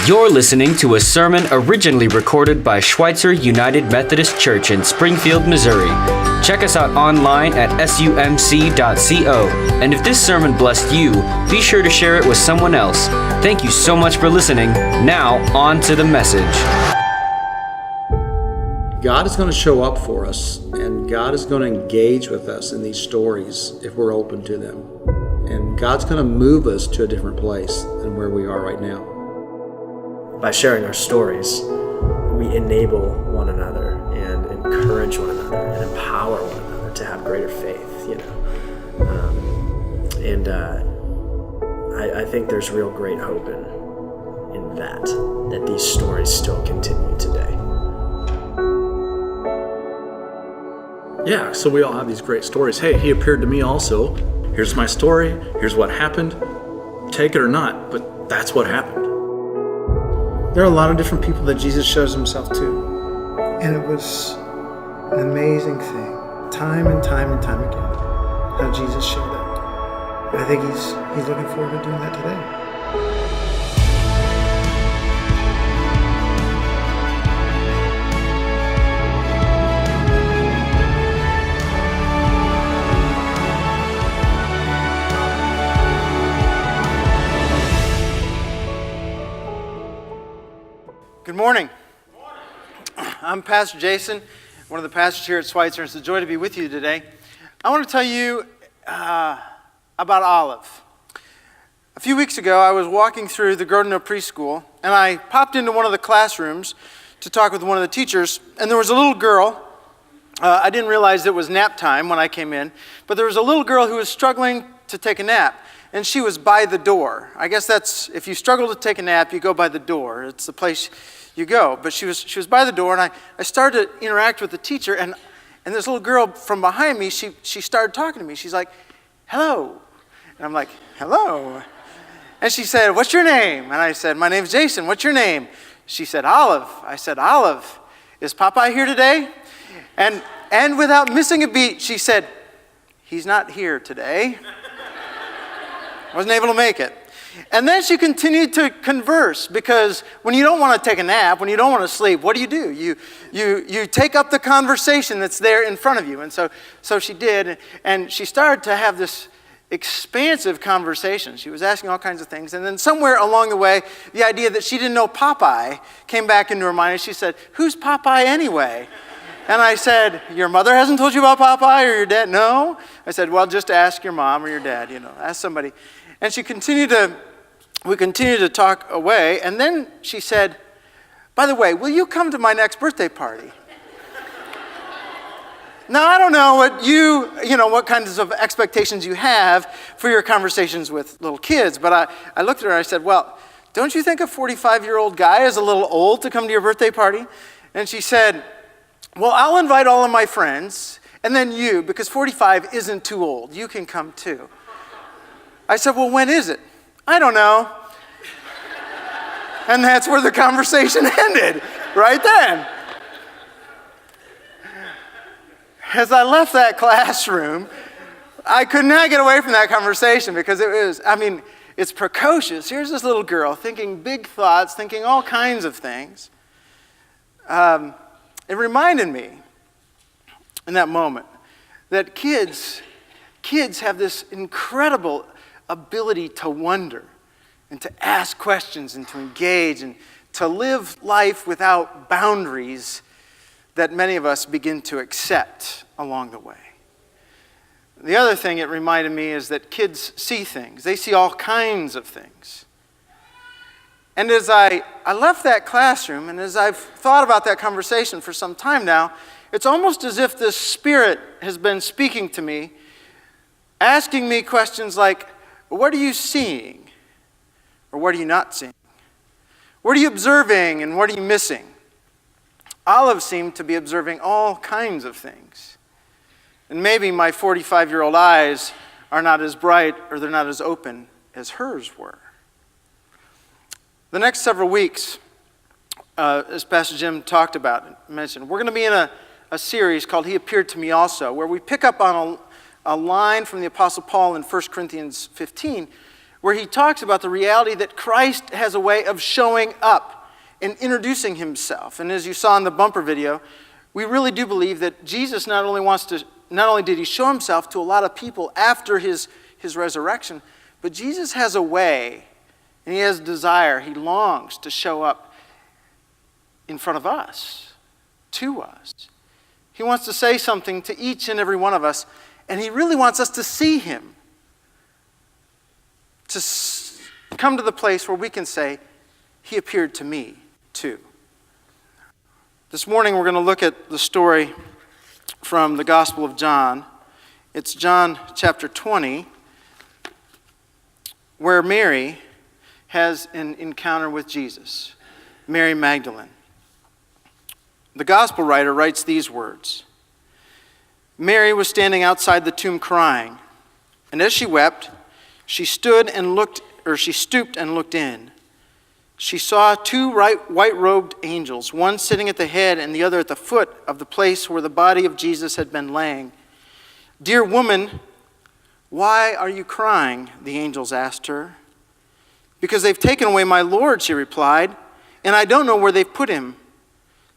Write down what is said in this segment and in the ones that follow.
You're listening to a sermon originally recorded by Schweitzer United Methodist Church in Springfield, Missouri. Check us out online at sumc.co. And if this sermon blessed you, be sure to share it with someone else. Thank you so much for listening. Now, on to the message. God is going to show up for us, and God is going to engage with us in these stories if we're open to them. And God's going to move us to a different place than where we are right now. By sharing our stories, we enable one another and encourage one another and empower one another to have greater faith, I think there's real great hope in that these stories still continue today. Yeah, so we all have these great stories. Hey, he appeared to me also. Here's my story. Here's what happened. Take it or not, but that's what happened. There are a lot of different people that Jesus shows himself to. And it was an amazing thing, time and time and time again, how Jesus showed up. And I think he's looking forward to doing that today. Good morning. I'm Pastor Jason, one of the pastors here at Schweitzer. It's a joy to be with you today. I want to tell you about Olive. A few weeks ago, I was walking through the Grodno preschool, and I popped into one of the classrooms to talk with one of the teachers, and there was a little girl. I didn't realize it was nap time when I came in, but there was a little girl who was struggling to take a nap. And she was by the door. I guess that's, if you struggle to take a nap, you go by the door. It's the place you go. But she was by the door, and I started to interact with the teacher, and this little girl from behind me, she started talking to me. She's like, hello. And I'm like, hello. And she said, what's your name? And I said, my name's Jason. What's your name? She said, Olive. I said, Olive, is Popeye here today? And without missing a beat, she said, he's not here today. Wasn't able to make it. And then she continued to converse, because when you don't want to take a nap, when you don't want to sleep, what do? You take up the conversation that's there in front of you. And so she did, and she started to have this expansive conversation. She was asking all kinds of things, and then somewhere along the way, the idea that she didn't know Popeye came back into her mind, and she said, who's Popeye anyway? And I said, your mother hasn't told you about Popeye, or your dad? No. I said, well, just ask your mom or your dad, ask somebody. And we continued to talk away, and then she said, by the way, will you come to my next birthday party? Now, I don't know what kinds of expectations you have for your conversations with little kids, but I looked at her and I said, well, don't you think a 45-year-old guy is a little old to come to your birthday party? And she said, well, I'll invite all of my friends, and then you, because 45 isn't too old. You can come too. I said, well, when is it? I don't know. And that's where the conversation ended, right then. As I left that classroom, I could not get away from that conversation, because it's precocious. Here's this little girl thinking big thoughts, thinking all kinds of things. It reminded me in that moment that kids have this incredible ability to wonder and to ask questions and to engage and to live life without boundaries that many of us begin to accept along the way. The other thing it reminded me is that kids see things. They see all kinds of things. And as I left that classroom, and as I've thought about that conversation for some time now, it's almost as if the Spirit has been speaking to me, asking me questions like, what are you seeing? Or what are you not seeing? What are you observing and what are you missing? Olive seemed to be observing all kinds of things. And maybe my 45-year-old eyes are not as bright, or they're not as open as hers were. The next several weeks, as Pastor Jim talked about, mentioned, we're going to be in a series called He Appeared to Me Also, where we pick up on a line from the Apostle Paul in 1 Corinthians 15, where he talks about the reality that Christ has a way of showing up and introducing himself. And as you saw in the bumper video, we really do believe that Jesus not only did he show himself to a lot of people after his resurrection, but Jesus has a way, and he has desire, he longs to show up in front of us, to us. He wants to say something to each and every one of us, and he really wants us to see him. To come to the place where we can say, he appeared to me too. This morning we're going to look at the story from the Gospel of John. It's John chapter 20, where Mary has an encounter with Jesus, Mary Magdalene. The Gospel writer writes these words: Mary was standing outside the tomb crying, and as she wept, she stooped and looked in. She saw two white-robed angels, one sitting at the head and the other at the foot of the place where the body of Jesus had been laying. "Dear woman, why are you crying?" the angels asked her. "Because they've taken away my Lord," she replied, "and I don't know where they've put him."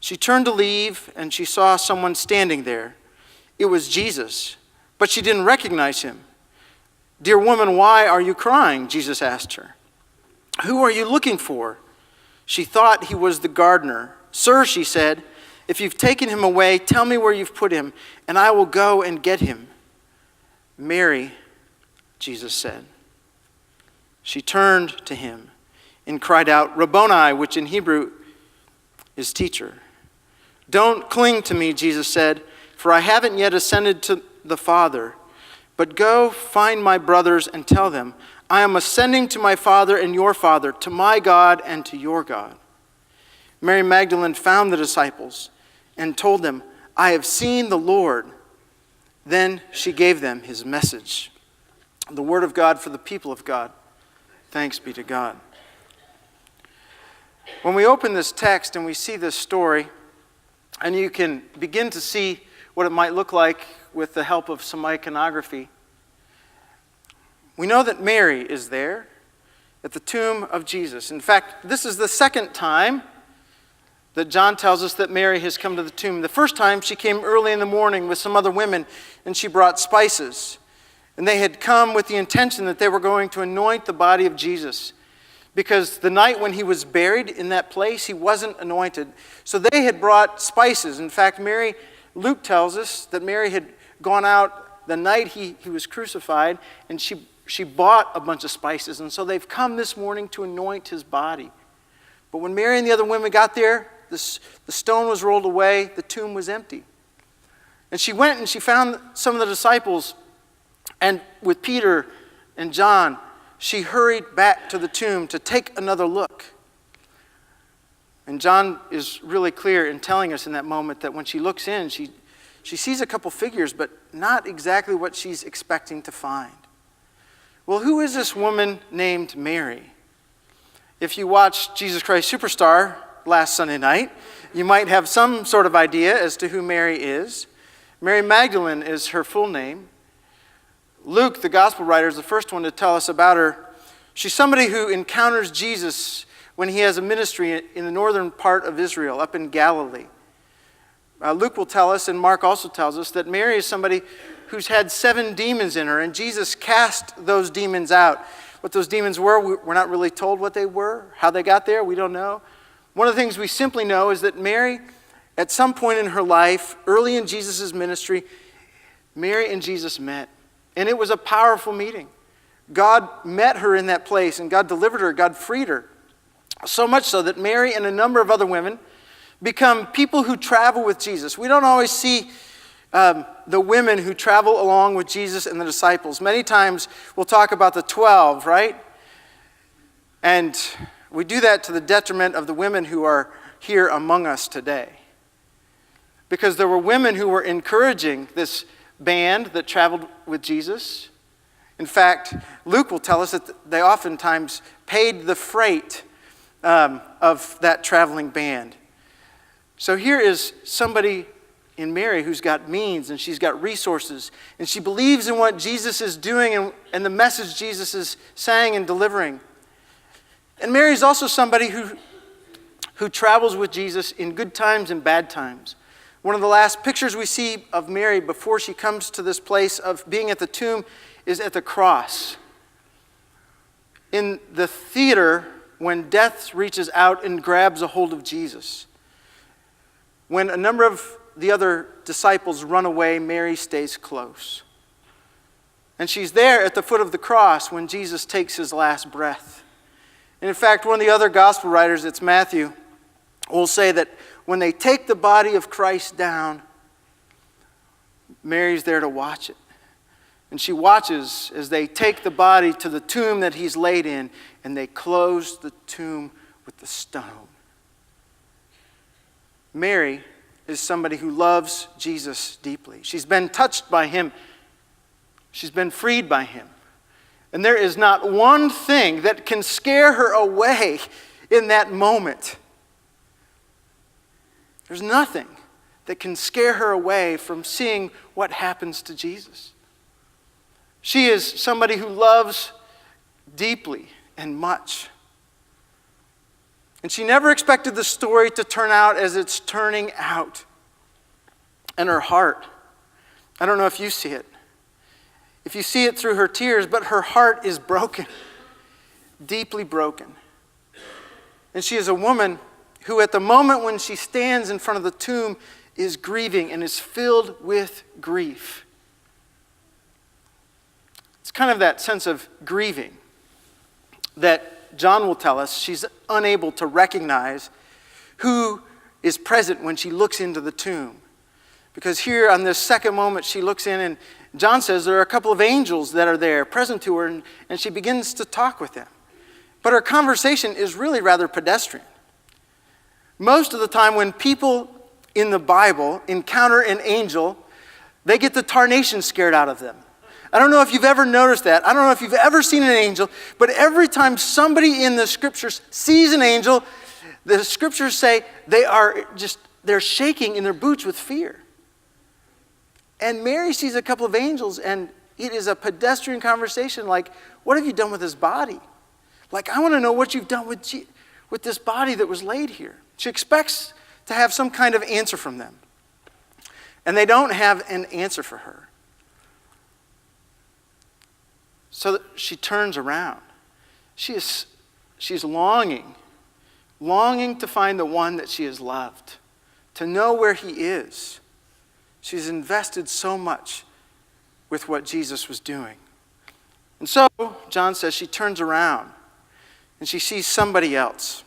She turned to leave, and she saw someone standing there. It was Jesus, but she didn't recognize him. "Dear woman, why are you crying?" Jesus asked her. "Who are you looking for?" She thought he was the gardener. "Sir," she said, "if you've taken him away, tell me where you've put him, and I will go and get him." "Mary," Jesus said. She turned to him and cried out, "Rabboni," which in Hebrew is teacher. "Don't cling to me," Jesus said, "for I haven't yet ascended to the Father. But go find my brothers and tell them, I am ascending to my Father and your Father, to my God and to your God." Mary Magdalene found the disciples and told them, "I have seen the Lord." Then she gave them his message. The word of God for the people of God. Thanks be to God. When we open this text and we see this story, and you can begin to see what it might look like with the help of some iconography, we know that Mary is there at the tomb of Jesus. In fact, this is the second time that John tells us that Mary has come to the tomb. The first time she came early in the morning with some other women, and she brought spices. And they had come with the intention that they were going to anoint the body of Jesus, because the night when he was buried in that place, he wasn't anointed. So they had brought spices. In fact, Luke tells us that Mary had gone out the night he was crucified, and she bought a bunch of spices. And so they've come this morning to anoint his body. But when Mary and the other women got there, the stone was rolled away, the tomb was empty. And she went and she found some of the disciples, and with Peter and John, she hurried back to the tomb to take another look. And John is really clear in telling us in that moment that when she looks in, she sees a couple figures, but not exactly what she's expecting to find. Well, who is this woman named Mary? If you watched Jesus Christ Superstar last Sunday night, you might have some sort of idea as to who Mary is. Mary Magdalene is her full name. Luke, the gospel writer, is the first one to tell us about her. She's somebody who encounters Jesus when he has a ministry in the northern part of Israel, up in Galilee. Luke will tell us, and Mark also tells us, that Mary is somebody who's had 7 demons in her, and Jesus cast those demons out. What those demons were, we're not really told what they were. How they got there, we don't know. One of the things we simply know is that Mary, at some point in her life, early in Jesus' ministry, Mary and Jesus met. And it was a powerful meeting. God met her in that place, and God delivered her, God freed her. So much so that Mary and a number of other women become people who travel with Jesus. We don't always see the women who travel along with Jesus and the disciples. Many times we'll talk about the 12, right? And we do that to the detriment of the women who are here among us today. Because there were women who were encouraging this band that traveled with Jesus. In fact, Luke will tell us that they oftentimes paid the freight of that traveling band. So here is somebody in Mary, who's got means and she's got resources, and she believes in what Jesus is doing and the message Jesus is saying and delivering. And Mary's also somebody who travels with Jesus in good times and bad times. One of the last pictures we see of Mary before she comes to this place of being at the tomb is at the cross. In the theater, when death reaches out and grabs a hold of Jesus. When a number of the other disciples run away, Mary stays close. And she's there at the foot of the cross when Jesus takes his last breath. And in fact, one of the other gospel writers, it's Matthew, will say that when they take the body of Christ down, Mary's there to watch it. And she watches as they take the body to the tomb that he's laid in, and they close the tomb with the stone. Mary is somebody who loves Jesus deeply. She's been touched by him. She's been freed by him. And there is not one thing that can scare her away in that moment. There's nothing that can scare her away from seeing what happens to Jesus. She is somebody who loves deeply and much. And she never expected the story to turn out as it's turning out. And her heart, I don't know if you see it. If you see it through her tears, but her heart is broken, deeply broken. And she is a woman who at the moment when she stands in front of the tomb is grieving and is filled with grief. It's kind of that sense of grieving that John will tell us she's unable to recognize who is present when she looks into the tomb. Because here on this second moment she looks in and John says there are a couple of angels that are there present to her and she begins to talk with them. But her conversation is really rather pedestrian. Most of the time when people in the Bible encounter an angel, they get the tarnation scared out of them. I don't know if you've ever noticed that. I don't know if you've ever seen an angel, but every time somebody in the scriptures sees an angel, the scriptures say they're shaking in their boots with fear. And Mary sees a couple of angels, and it is a pedestrian conversation like, what have you done with this body? Like, I want to know what you've done with this body that was laid here. She expects to have some kind of answer from them. And they don't have an answer for her. So she turns around. She's longing to find the one that she has loved, to know where he is. She's invested so much with what Jesus was doing. And so, John says, she turns around and she sees somebody else.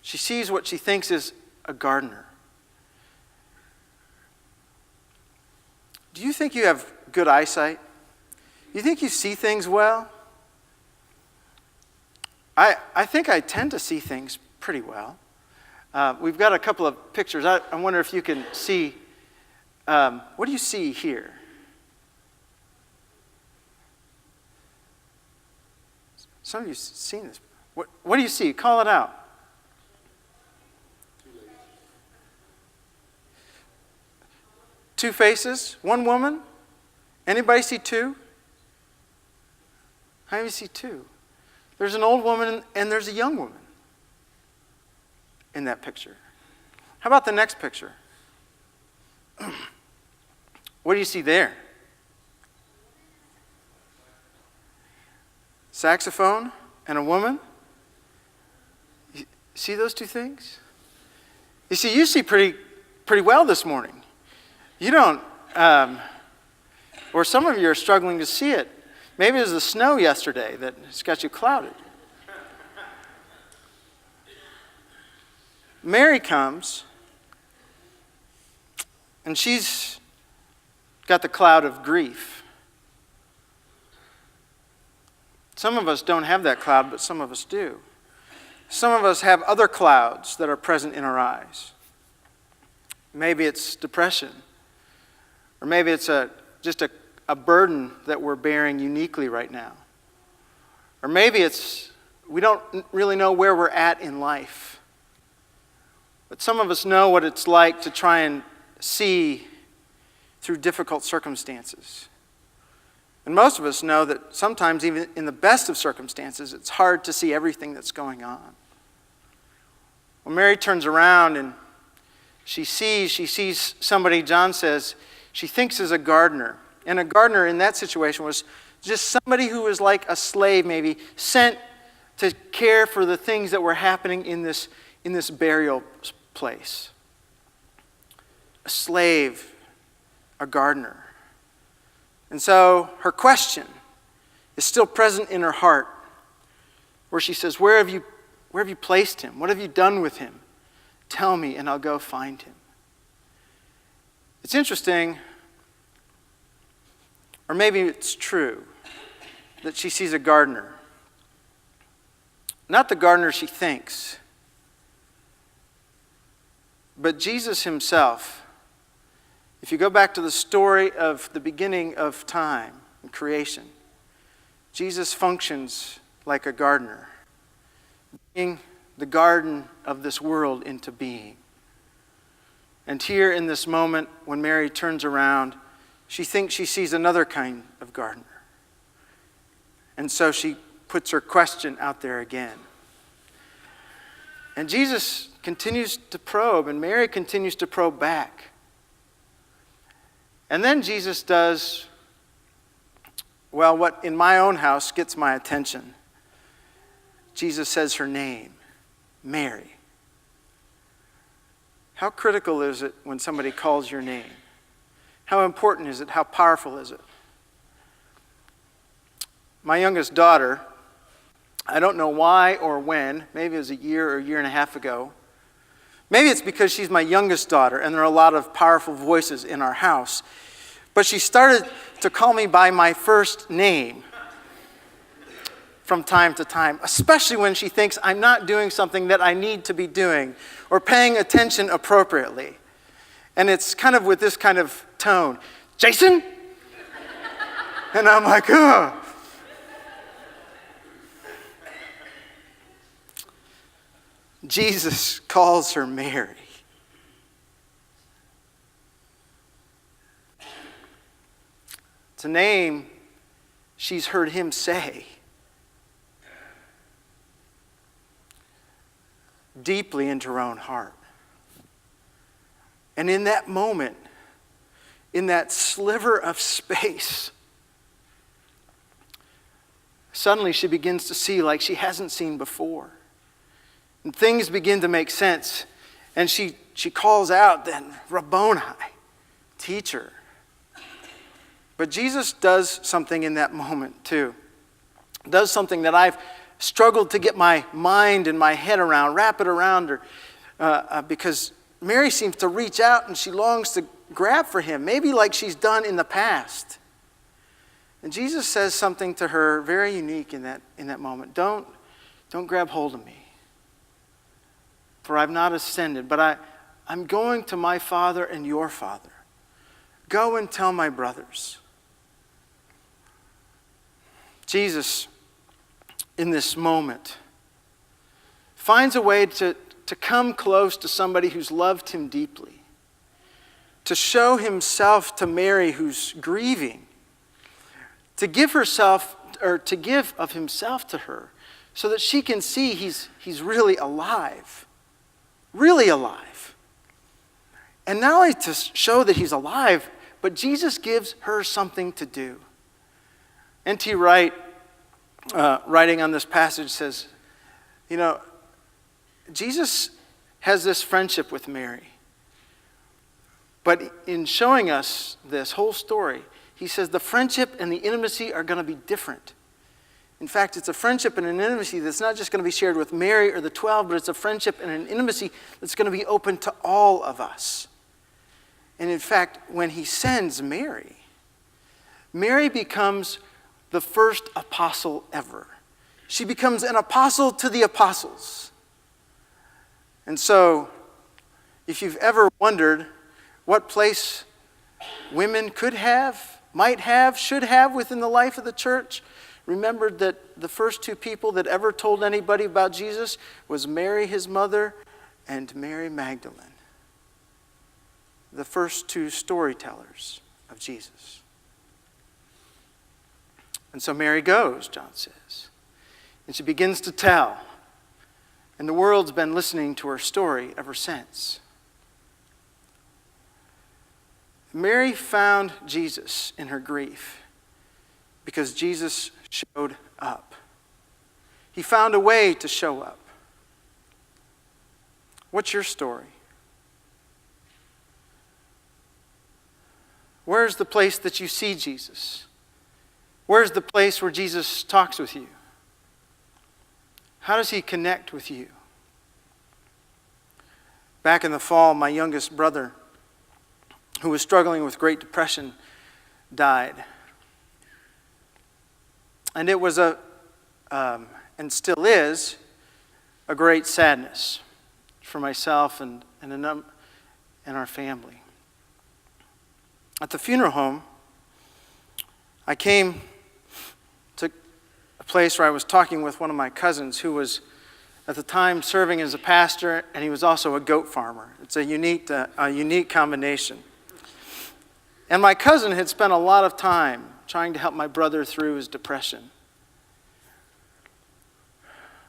She sees what she thinks is a gardener. Do you think you have good eyesight? You think you see things well? I think I tend to see things pretty well. We've got a couple of pictures. I wonder if you can see. What do you see here? Some of you have seen this. What do you see? Call it out. Two faces, one woman. Anybody see two? How do you see two? There's an old woman and there's a young woman in that picture. How about the next picture? What do you see there? Saxophone and a woman? You see those two things? You see pretty well this morning. You don't, or some of you are struggling to see it. Maybe it was the snow yesterday that's got you clouded. Mary comes, and she's got the cloud of grief. Some of us don't have that cloud, but some of us do. Some of us have other clouds that are present in our eyes. Maybe it's depression. Or maybe it's just a burden that we're bearing uniquely right now. Or maybe it's we don't really know where we're at in life. But some of us know what it's like to try and see through difficult circumstances. And most of us know that sometimes, even in the best of circumstances, it's hard to see everything that's going on. When Mary turns around and she sees somebody, John says, she thinks is a gardener. And a gardener in that situation was just somebody who was like a slave, maybe, sent to care for the things that were happening in this burial place. A slave, a gardener. And so her question is still present in her heart, where she says, where have you placed him? What have you done with him? Tell me, and I'll go find him. It's interesting, or maybe it's true, that she sees a gardener. Not the gardener she thinks, but Jesus himself. If you go back to the story of the beginning of time and creation, Jesus functions like a gardener, bringing the garden of this world into being. And here in this moment, when Mary turns around, she thinks she sees another kind of gardener. And so she puts her question out there again. And Jesus continues to probe, and Mary continues to probe back. And then Jesus does, well, what in my own house gets my attention. Jesus says her name, Mary. How critical is it when somebody calls your name? How important is it? How powerful is it? My youngest daughter, I don't know why or when, maybe it was a year and a half ago. Maybe it's because she's my youngest daughter and there are a lot of powerful voices in our house. But she started to call me by my first name from time to time, especially when she thinks I'm not doing something that I need to be doing or paying attention appropriately. And it's kind of with this kind of tone, Jason? And I'm like, oh. Jesus calls her Mary. It's a name she's heard him say deeply into her own heart. And in that moment, in that sliver of space, suddenly she begins to see like she hasn't seen before. And things begin to make sense. And she calls out then, Rabboni, teacher. But Jesus does something in that moment too. Does something that I've struggled to get my mind and my head around, wrap it around her. Because Mary seems to reach out and she longs to grab for him, maybe like she's done in the past. And Jesus says something to her very unique in that moment. Don't grab hold of me. For I've not ascended, but I'm going to my Father and your Father. Go and tell my brothers. Jesus, in this moment, finds a way to come close to somebody who's loved him deeply, to show himself to Mary who's grieving, to give herself, or to give of himself to her, so that she can see he's really alive. Really alive. And not only to show that he's alive, but Jesus gives her something to do. N.T. Wright, writing on this passage, says, Jesus has this friendship with Mary. But in showing us this whole story, he says the friendship and the intimacy are going to be different. In fact, it's a friendship and an intimacy that's not just going to be shared with Mary or the 12, but it's a friendship and an intimacy that's going to be open to all of us. And in fact, when he sends Mary, Mary becomes the first apostle ever. She becomes an apostle to the apostles. And so, if you've ever wondered what place women could have, might have, should have within the life of the church, remember that the first two people that ever told anybody about Jesus was Mary, his mother, and Mary Magdalene, the first two storytellers of Jesus. And so Mary goes, John says, and she begins to tell. And the world's been listening to her story ever since. Mary found Jesus in her grief because Jesus showed up. He found a way to show up. What's your story? Where's the place that you see Jesus? Where's the place where Jesus talks with you? How does he connect with you? Back in the fall, my youngest brother, who was struggling with Great Depression, died. And it was and still is, a great sadness for myself and our family. At the funeral home, I came to a place where I was talking with one of my cousins who was at the time serving as a pastor, and he was also a goat farmer. It's a unique combination. And my cousin had spent a lot of time trying to help my brother through his depression.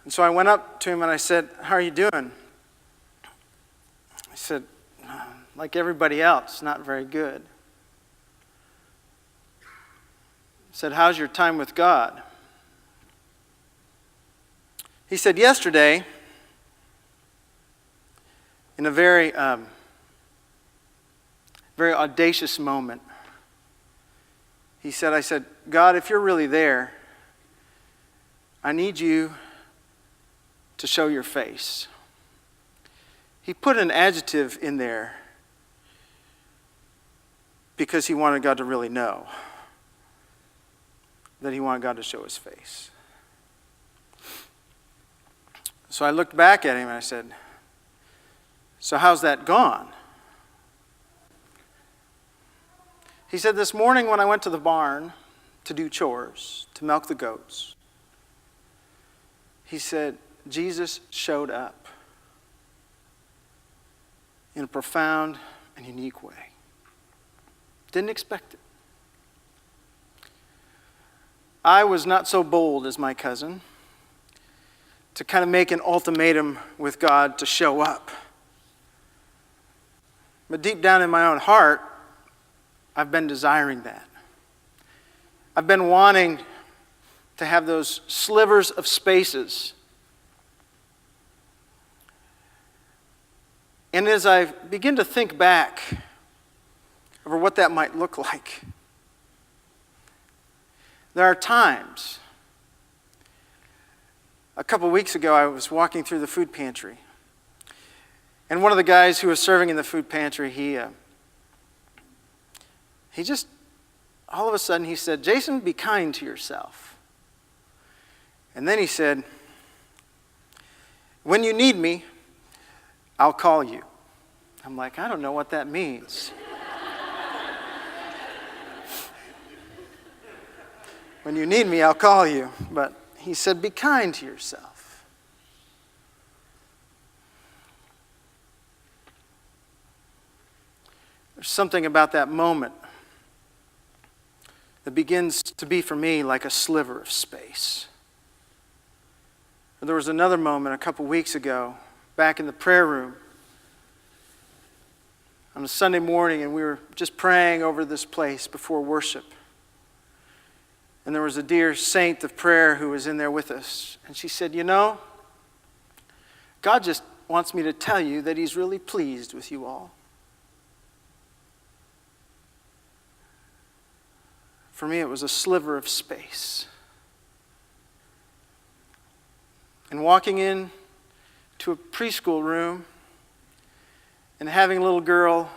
And so I went up to him and I said, "How are you doing?" He said, "Like everybody else, not very good." I said, "How's your time with God?" He said, "Yesterday, in a very audacious moment, I said, God, if you're really there, I need you to show your face." He put an adjective in there because he wanted God to really know that he wanted God to show his face. So I looked back at him and I said, "So how's that gone?" He said, "This morning when I went to the barn to do chores, to milk the goats," he said, "Jesus showed up in a profound and unique way. Didn't expect it. I was not so bold as my cousin to kind of make an ultimatum with God to show up. But deep down in my own heart, I've been desiring that. I've been wanting to have those slivers of spaces. And as I begin to think back over what that might look like, there are times. A couple weeks ago, I was walking through the food pantry. And one of the guys who was serving in the food pantry, he just, all of a sudden, he said, "Jason, be kind to yourself." And then he said, "When you need me, I'll call you." I'm like, I don't know what that means. When you need me, I'll call you. But he said, "Be kind to yourself." There's something about that moment that begins to be for me like a sliver of space. There was another moment a couple weeks ago, back in the prayer room, on a Sunday morning, and we were just praying over this place before worship. And there was a dear saint of prayer who was in there with us. And she said, "You know, God just wants me to tell you that he's really pleased with you all." For me, it was a sliver of space. And walking in to a preschool room and having a little girl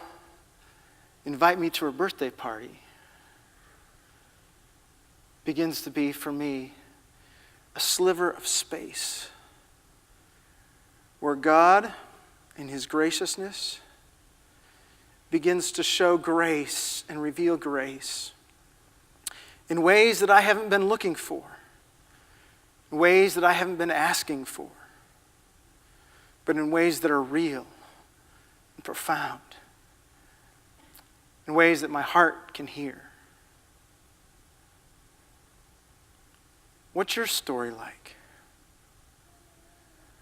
invite me to her birthday party begins to be, for me, a sliver of space where God, in his graciousness, begins to show grace and reveal grace in ways that I haven't been looking for, in ways that I haven't been asking for. but in ways that are real and profound, in ways that my heart can hear. What's your story like?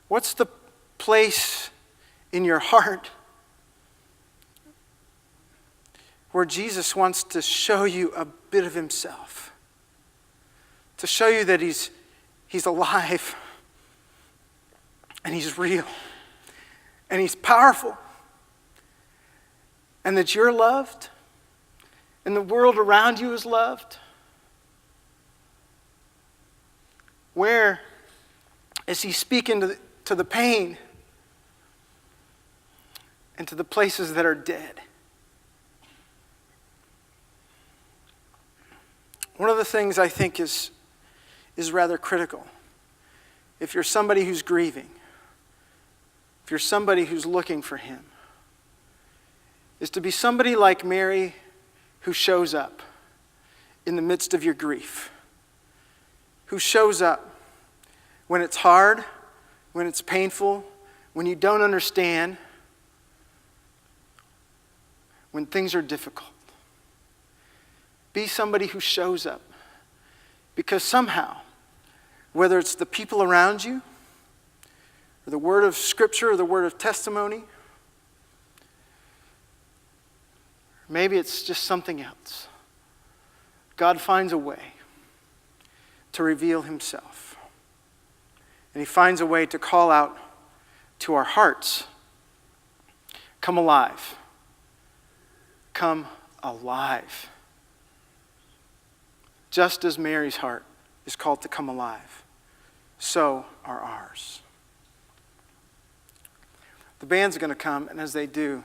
What's the place in your heart where Jesus wants to show you a bit of himself? To show you that he's alive, and he's real, and he's powerful, and that you're loved, and the world around you is loved? Where is he speaking to the pain and to the places that are dead? One of the things I think is rather critical, if you're somebody who's grieving, if you're somebody who's looking for him, is to be somebody like Mary who shows up in the midst of your grief, who shows up when it's hard, when it's painful, when you don't understand, when things are difficult. Be somebody who shows up, because somehow, whether it's the people around you, or the word of Scripture, or the word of testimony, maybe it's just something else, God finds a way to reveal himself. And he finds a way to call out to our hearts, come alive. Come alive. Just as Mary's heart is called to come alive, so are ours. The band's going to come, and as they do,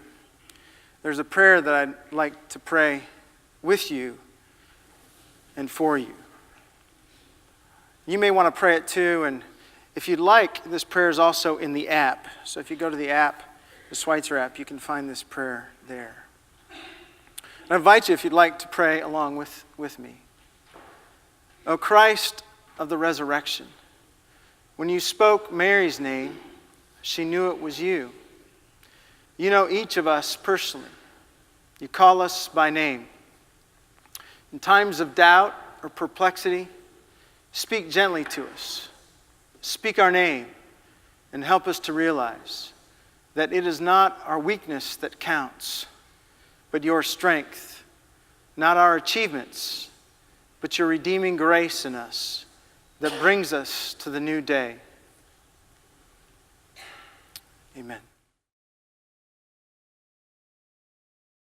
there's a prayer that I'd like to pray with you and for you. You may want to pray it too, and if you'd like, this prayer is also in the app. So if you go to the app, the Schweitzer app, you can find this prayer there. I invite you, if you'd like, to pray along with me. O Christ of the resurrection, when you spoke Mary's name, she knew it was you. You know each of us personally. You call us by name. In times of doubt or perplexity, speak gently to us. Speak our name and help us to realize that it is not our weakness that counts, but your strength, not our achievements, but your redeeming grace in us that brings us to the new day. Amen.